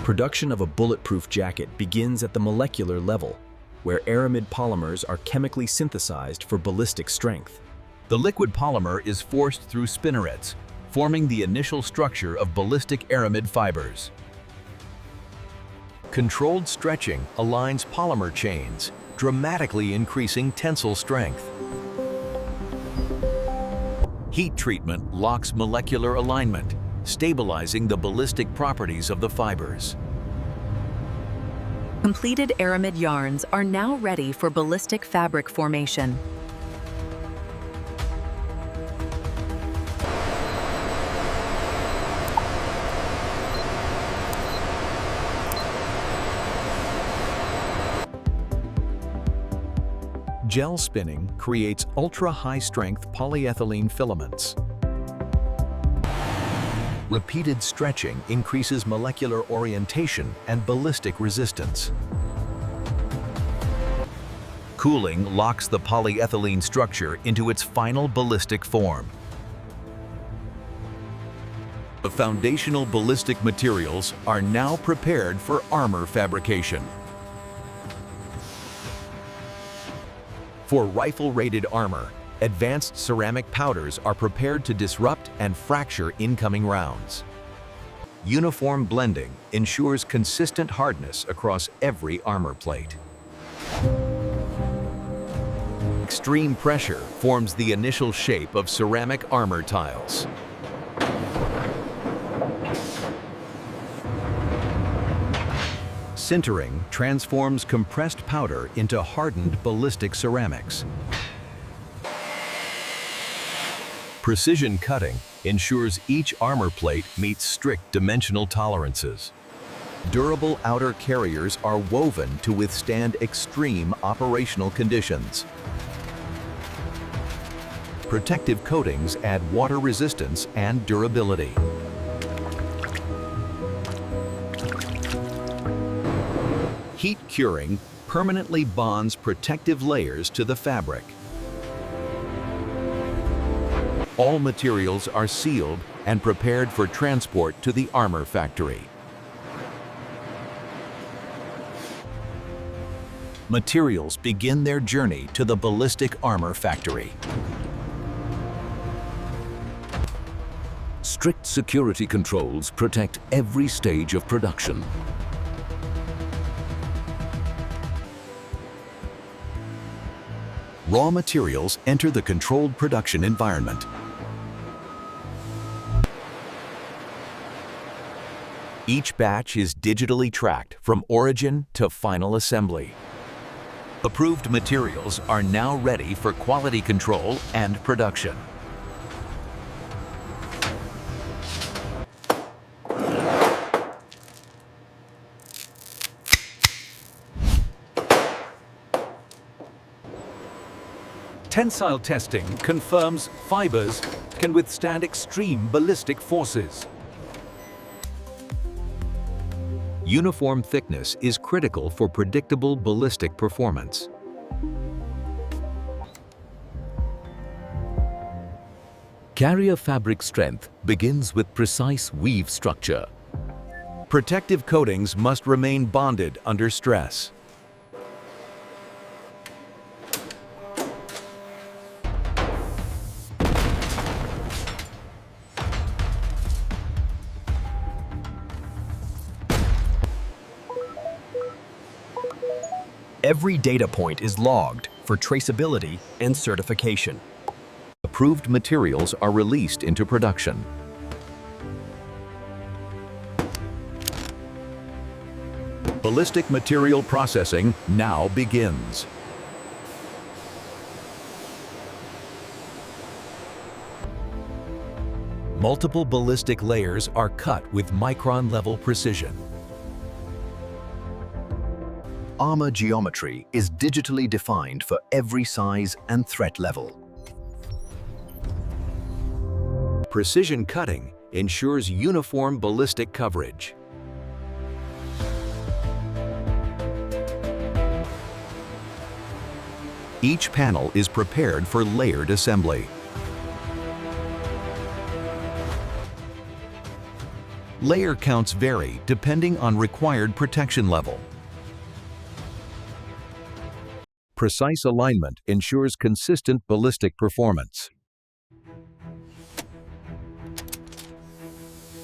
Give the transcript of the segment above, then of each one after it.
Production of a bulletproof jacket begins at the molecular level, where aramid polymers are chemically synthesized for ballistic strength. The liquid polymer is forced through spinnerets, forming the initial structure of ballistic aramid fibers. Controlled stretching aligns polymer chains, dramatically increasing tensile strength. Heat treatment locks molecular alignment, stabilizing the ballistic properties of the fibers. Completed aramid yarns are now ready for ballistic fabric formation. Gel spinning creates ultra-high-strength polyethylene filaments. Repeated stretching increases molecular orientation and ballistic resistance. Cooling locks the polyethylene structure into its final ballistic form. The foundational ballistic materials are now prepared for armor fabrication. For rifle-rated armor, advanced ceramic powders are prepared to disrupt and fracture incoming rounds. Uniform blending ensures consistent hardness across every armor plate. Extreme pressure forms the initial shape of ceramic armor tiles. Sintering transforms compressed powder into hardened ballistic ceramics. Precision cutting ensures each armor plate meets strict dimensional tolerances. Durable outer carriers are woven to withstand extreme operational conditions. Protective coatings add water resistance and durability. Heat curing permanently bonds protective layers to the fabric. All materials are sealed and prepared for transport to the armor factory. Materials begin their journey to the ballistic armor factory. Strict security controls protect every stage of production. Raw materials enter the controlled production environment. Each batch is digitally tracked from origin to final assembly. Approved materials are now ready for quality control and production. Tensile testing confirms fibers can withstand extreme ballistic forces. Uniform thickness is critical for predictable ballistic performance. Carrier fabric strength begins with precise weave structure. Protective coatings must remain bonded under stress. Every data point is logged for traceability and certification. Approved materials are released into production. Ballistic material processing now begins. Multiple ballistic layers are cut with micron-level precision. Armor geometry is digitally defined for every size and threat level. Precision cutting ensures uniform ballistic coverage. Each panel is prepared for layered assembly. Layer counts vary depending on required protection level. Precise alignment ensures consistent ballistic performance.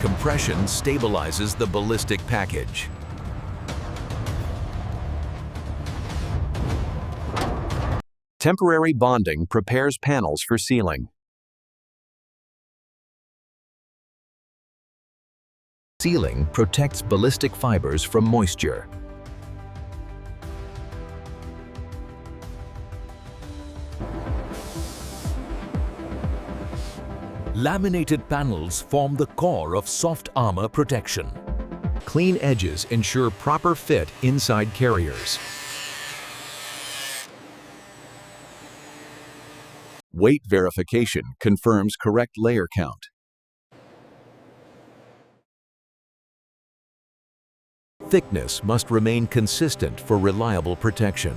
Compression stabilizes the ballistic package. Temporary bonding prepares panels for sealing. Sealing protects ballistic fibers from moisture. Laminated panels form the core of soft armor protection. Clean edges ensure proper fit inside carriers. Weight verification confirms correct layer count. Thickness must remain consistent for reliable protection.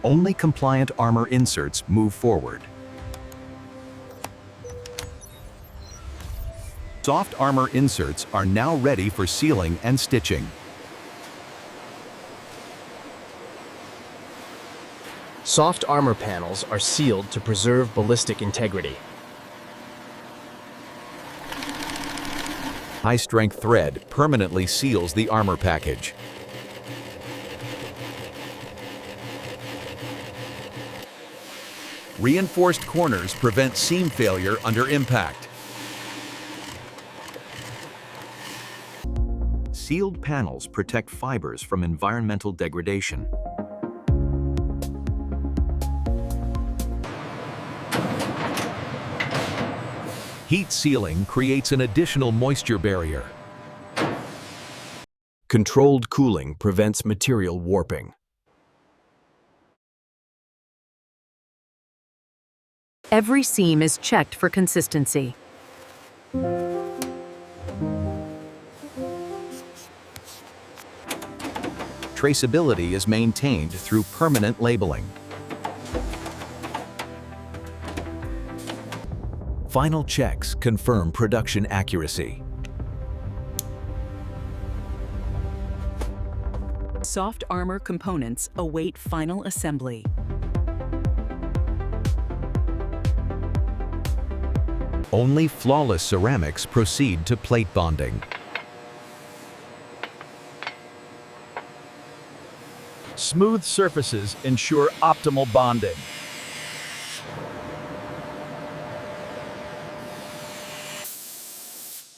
Only compliant armor inserts move forward. Soft armor inserts are now ready for sealing and stitching. Soft armor panels are sealed to preserve ballistic integrity. High-strength thread permanently seals the armor package. Reinforced corners prevent seam failure under impact. Sealed panels protect fibers from environmental degradation. Heat sealing creates an additional moisture barrier. Controlled cooling prevents material warping. Every seam is checked for consistency. Traceability is maintained through permanent labeling. Final checks confirm production accuracy. Soft armor components await final assembly. Only flawless ceramics proceed to plate bonding. Smooth surfaces ensure optimal bonding.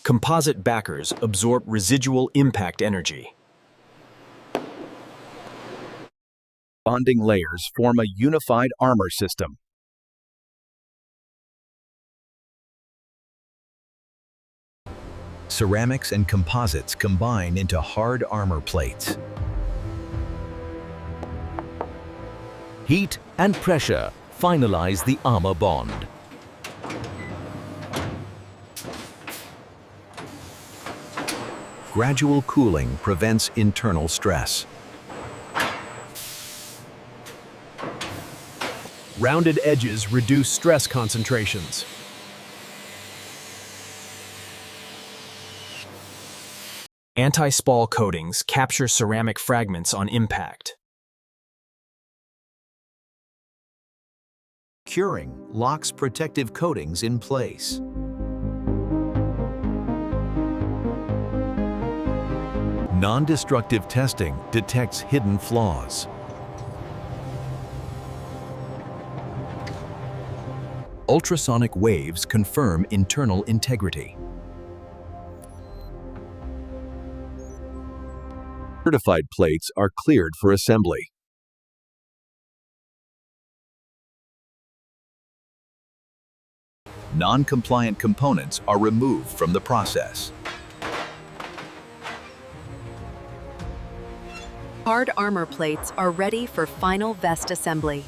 Composite backers absorb residual impact energy. Bonding layers form a unified armor system. Ceramics and composites combine into hard armor plates. Heat and pressure finalize the armor bond. Gradual cooling prevents internal stress. Rounded edges reduce stress concentrations. Anti-spall coatings capture ceramic fragments on impact. Curing locks protective coatings in place. Non-destructive testing detects hidden flaws. Ultrasonic waves confirm internal integrity. Certified plates are cleared for assembly. Non-compliant components are removed from the process. Hard armor plates are ready for final vest assembly.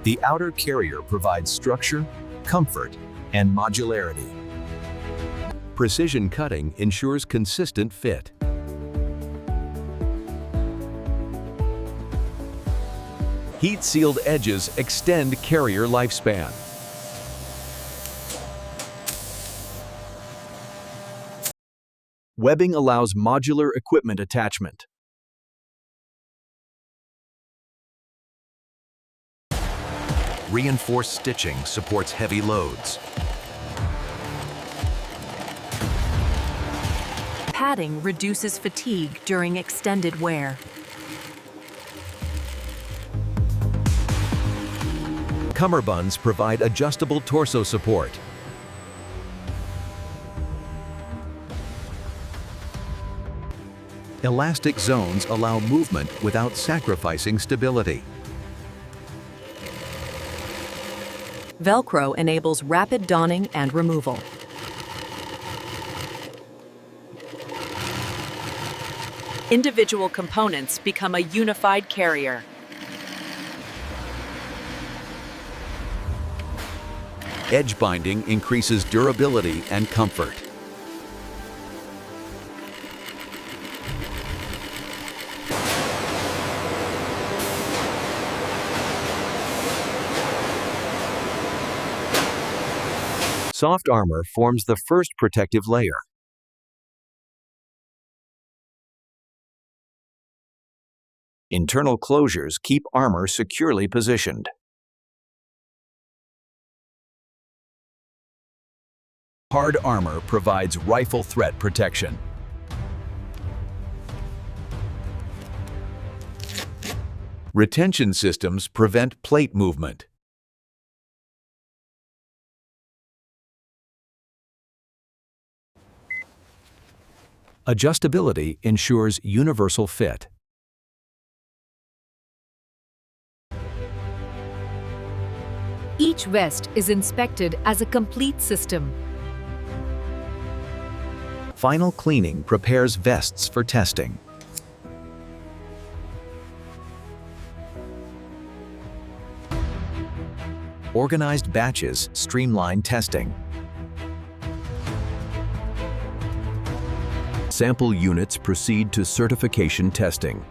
The outer carrier provides structure, comfort, and modularity. Precision cutting ensures consistent fit. Heat-sealed edges extend carrier lifespan. Webbing allows modular equipment attachment. Reinforced stitching supports heavy loads. Padding reduces fatigue during extended wear. Cummerbunds provide adjustable torso support. Elastic zones allow movement without sacrificing stability. Velcro enables rapid donning and removal. Individual components become a unified carrier. Edge binding increases durability and comfort. Soft armor forms the first protective layer. Internal closures keep armor securely positioned. Hard armor provides rifle threat protection. Retention systems prevent plate movement. Adjustability ensures universal fit. Each vest is inspected as a complete system. Final cleaning prepares vests for testing. Organized batches streamline testing. Sample units proceed to certification testing.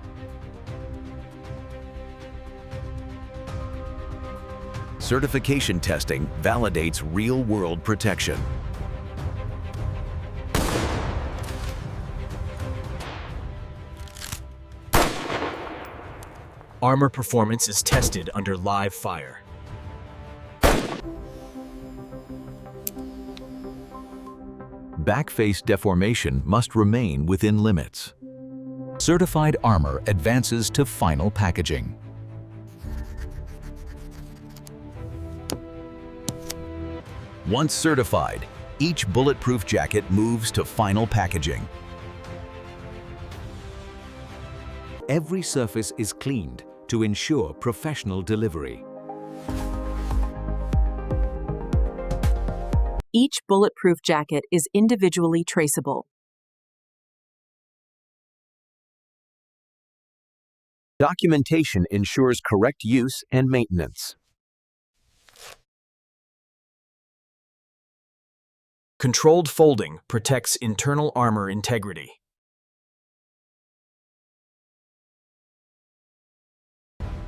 Certification testing validates real-world protection. Armor performance is tested under live fire. Backface deformation must remain within limits. Certified armor advances to final packaging. Once certified, each bulletproof jacket moves to final packaging. Every surface is cleaned to ensure professional delivery. Each bulletproof jacket is individually traceable. Documentation ensures correct use and maintenance. Controlled folding protects internal armor integrity.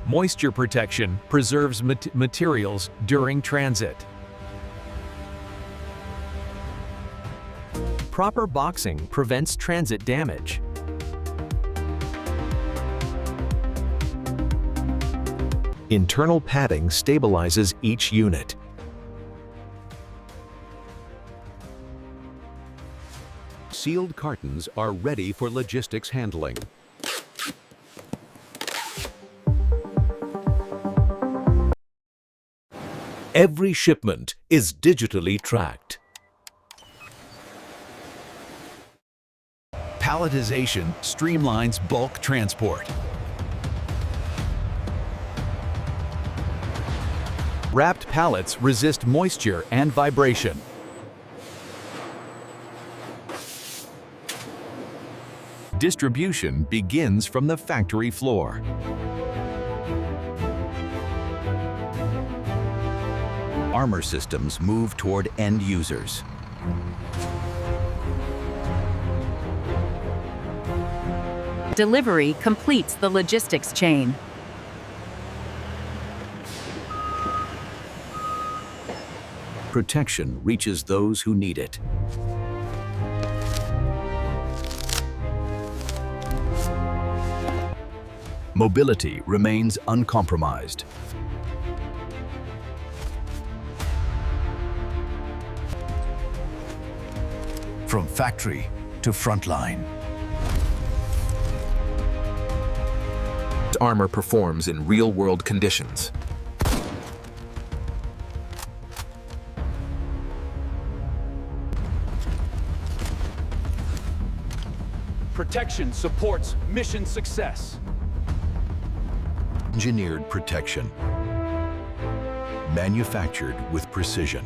Moisture protection preserves materials during transit. Proper boxing prevents transit damage. Internal padding stabilizes each unit. Sealed cartons are ready for logistics handling. Every shipment is digitally tracked. Palletization streamlines bulk transport. Wrapped pallets resist moisture and vibration. Distribution begins from the factory floor. Armor systems move toward end users. Delivery completes the logistics chain. protection reaches those who need it. Mobility remains uncompromised. From factory to frontline. Armor performs in real-world conditions. Protection supports mission success. Engineered protection. Manufactured with precision.